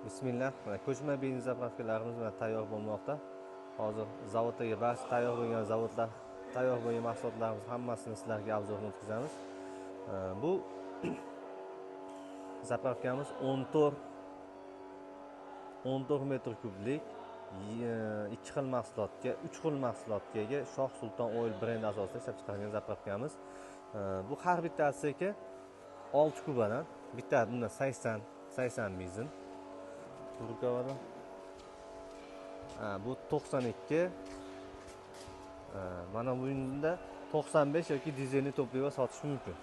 Bismillah. Mana ko'chma benzin zapravkalarimiz bilan tayyor bo'lmoqda. Hozir zavoddagi barcha tayyor bo'lgan zavodlar, tayyor bo'lgan mahsulotlarimiz hammasini sizlarga obzorni o'tkazamiz. Bu zapravkamiz 14 metr kublik, 2 xil mahsulotga, 3 xil mahsulotga ega Shoh Sulton Oil brendi asosida ishlab chiqarilgan zapravkamiz. Bu har bittasiga 6 kubadan, bitta bunda 80 benzin. Turkavada. Bu 92. Mana bu bunda 95 yoki dizelni to'playib sotish mumkin.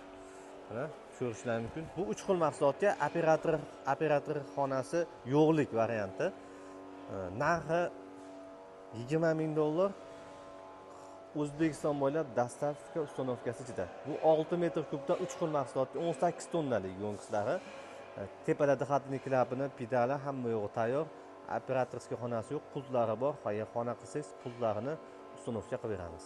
Mana ko'rishlar mumkin. Bu 3 xil mahsulotga operator xonasi yo'qlik varianti. Narxi $20,000. O'zbekiston bo'ylab dastavka ustanovkasi ichida. Bu 6 metr kubdan 3 xil mahsulotga 18 tonnalik yo'nqislari. Tepada diqqatli klapini, pedali hamma yo'g'i tayyor. Operatorskiy xonasi yo'q, pultlari bor. Agar xona qilsangiz, pultlarini ustanovka qilib beramiz.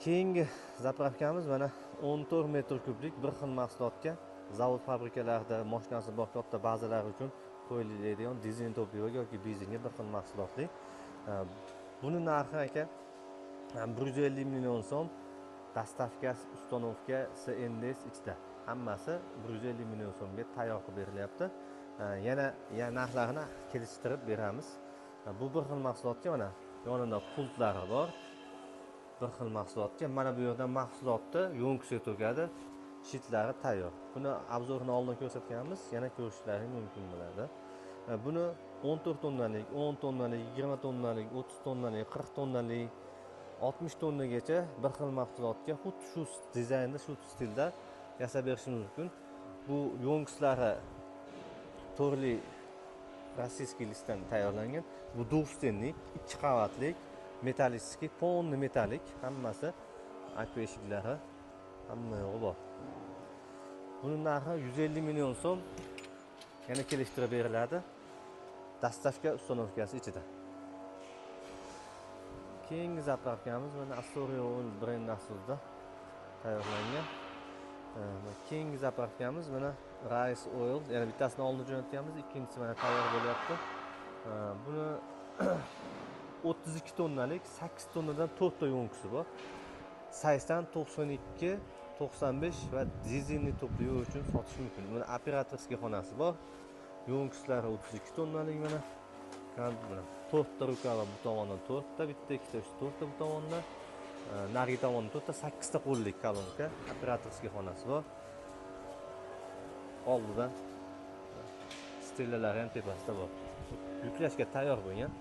Keyingi zapravkamiz mana 14 metr kublik bir xil mahsulotga zavod fabrikalarida mashinasi bor katta bazalar uchun qo'yiladigan dizel to'playva yoki benzinga bir xil mahsulotli. Buni narxi aka 150 million so'm, dastavkasi, ustanovkasi, NDS ichida. Hammasi 150 million so'mga tayyor qilib berilyapti. Yana narxlarini kelishtirib beramiz. Bu bir xil mahsulotga mana yonida pultlari bor. Bir xil mahsulotga mana bu yerdan mahsulotni yo'nqisiga to'kadi. Shitlari tayyor. Buni obzorini oldin ko'rsatganmiz, yana ko'rishlaringiz mumkin bo'ladi. Buni 14 tonnalik, 10 tonnalik, 20 tonnalik, 30 tonnalik, 40 tonnalik, 60 tonnagacha bir xil mahsulotga xuddi shu dizaynda, shu stilda yasab berishimiz mumkin. Bu yo'nqislari turli rossiyskiy listdan tayyorlangan. Bu двухстенник, 2 qavatlik, metallistik, полный metalik, hammasi akva eshiklari hamma yo'g'i bor. Buning narxi 150 million so'm. Yana kelishtirib beriladi. Dastavka ustanovkasi ichida. Keyingi zapravkamiz mana Astoria Oil brendi asosida tayyorlangan. Keyingi zapravkamiz mana Rice Oil, yana bittasini oldin jo'natganmiz, ikkinchisi mana tayyor bo'lyapti. Buni 32 tonnalik, 8 tonnadan 4 ta yo'nqisi bor. 80, 92, 95 va dizelni to'plash uchun sotish mumkin. Buni operatorskiy xonasi bor. Yo'nqislari 32 tonnalik mana. Mana 4 ta rukava bu tomondan 4 ta, bitta, ikkita, 4 ta bu tomondan. Narigi tomondan 4 ta, 8 ta qo'llik kolonka, operatorskiy xonasi bor. Oldidan stellalar ham tepasida bor. Yuklashga tayyor bo'lgan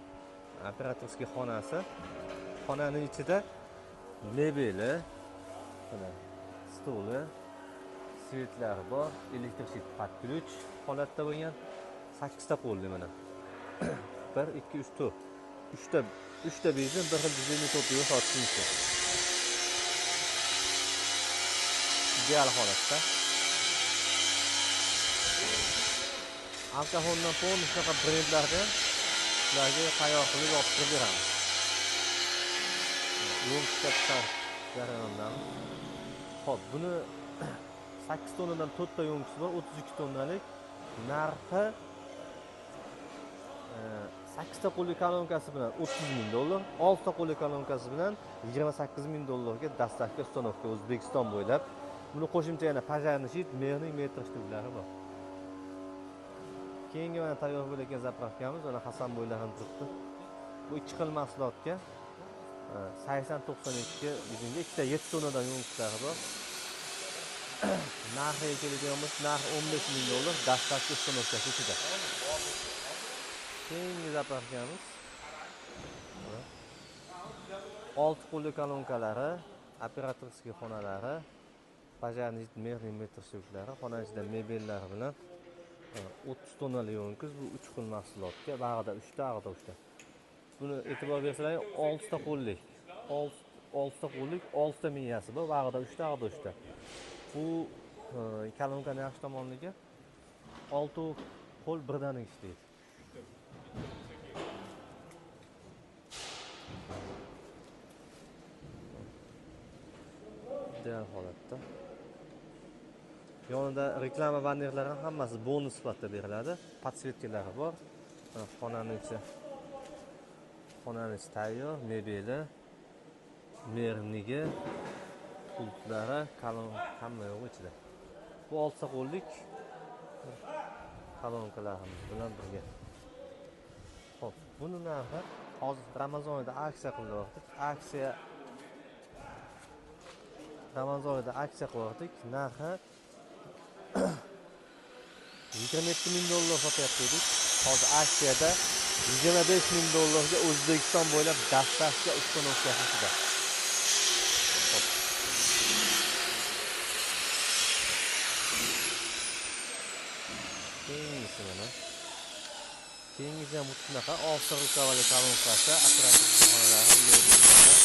operatorskiy xonasi. Xonaning ichida mebeli, mana stoli, svetlari bor, elektrik podключ holatda bo'lgan 8 ta qo'lli mana. 1 2 3 4. 3 ta benzin, bir xil dizelni to'playib sotish mumkin. Ideal holatda. Alkogoldan polni shunaqa brendlardan sizlarga tayyor qilib olib kirib beramiz. Yo'nqisga chiqar jarayondan. Xo'p, buni 8 tonnadan 4 ta yo'nqisi bor, 32 tonnalik. Narxi 8 ta qo'lli kolonkasi bilan $30,000, 6 ta qo'lli kolonkasi bilan $28,000 ga dastavka ustanovka O'zbekiston bo'ylab. Buni qo'shimcha yana pajarni shit, merning metr shtuklari bor. Keyingi mana tayyor bo'layotgan zapravkamiz mana Hasan bo'ylarini turibdi. Bu 2 xil mahsulotga 80-92 bizga ikkita 7 tonnadan yo'nqislari bor. Narxiga keladiganimiz narx $15,000, dastavka ustanovkasi ichida. Keyingi zapravkamiz 6 qo'lli kolonkalari, operatorskiy xonalari, pajarni merning metr shtuklari, xona ichida mebellari bilan 30 tonnali yo'nqis. Bu 3 xil mahsulotga, bag'ida 3 ta, ag'ida 3 ta. Buni e'tibor bersanglar 6 ta qo'llik. 6 ta qo'llik, 6 ta miyasi bor, bag'ida 3 ta, ag'ida 3 ta. Bu kolonkaning yaxshi tomonligi 6 qo'l birdaniga ishlaydi. Ideal holatda. Yonida reklama bannerlari ham hammasi bonus sifatida beriladi. Podsvetkalari bor. Xonani ichi tayyor, mebeli, mernigi, pultlari, kalon hamma yo'q ichida. Bu olsa qo'llik kolonkalarimiz bilan birga. Xo'p, buni narxi hozir Ramazon oyida aksiya qilyaptik. Ramazon oyida aksiya qilyaptik. Narxi $27,000 sotyaptik. Hozir aksiyada $25,000 O'zbekiston bo'ylab dastavka ustonovkasi ichida. Keyingisi mana. Keyingisi ham shunaqa oxirgi kolonkalar, operativ xonalari, mebellar,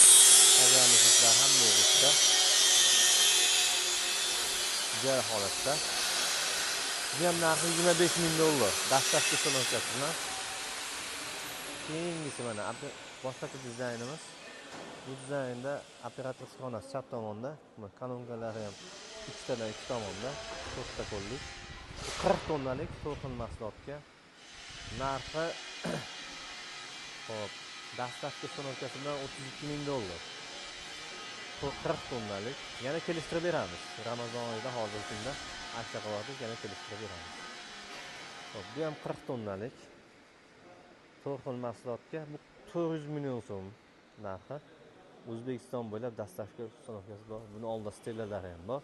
hajamliklar ham mevjudda. Güzel holatda. Bu ham narxi $25,000 dastavka ustonovkasi bilan. Keyingisi mana boshqacha dizaynimiz. Bu dizaynda operativ xonasi chap tomonda, kolonkalari ham ikkitadan ikki tomonda, to'rtta qo'llik. 40 tonnalik to'lqin mahsulotga narxi hop, dastavka ustonovkasi bilan $32,000. 40 tonnalik. Yana kelishtirib beramiz. Ramazon oyida hozir kunda aksiya qilyapmiz, yana kelishtirib beramiz. Hop, bu ham 40 tonnalik. To'lqin mahsulotga bu 400 million so'm narxi. O'zbekiston bo'ylab dastavka ustonovkasi bor. Buni oldida stellalari ham bor.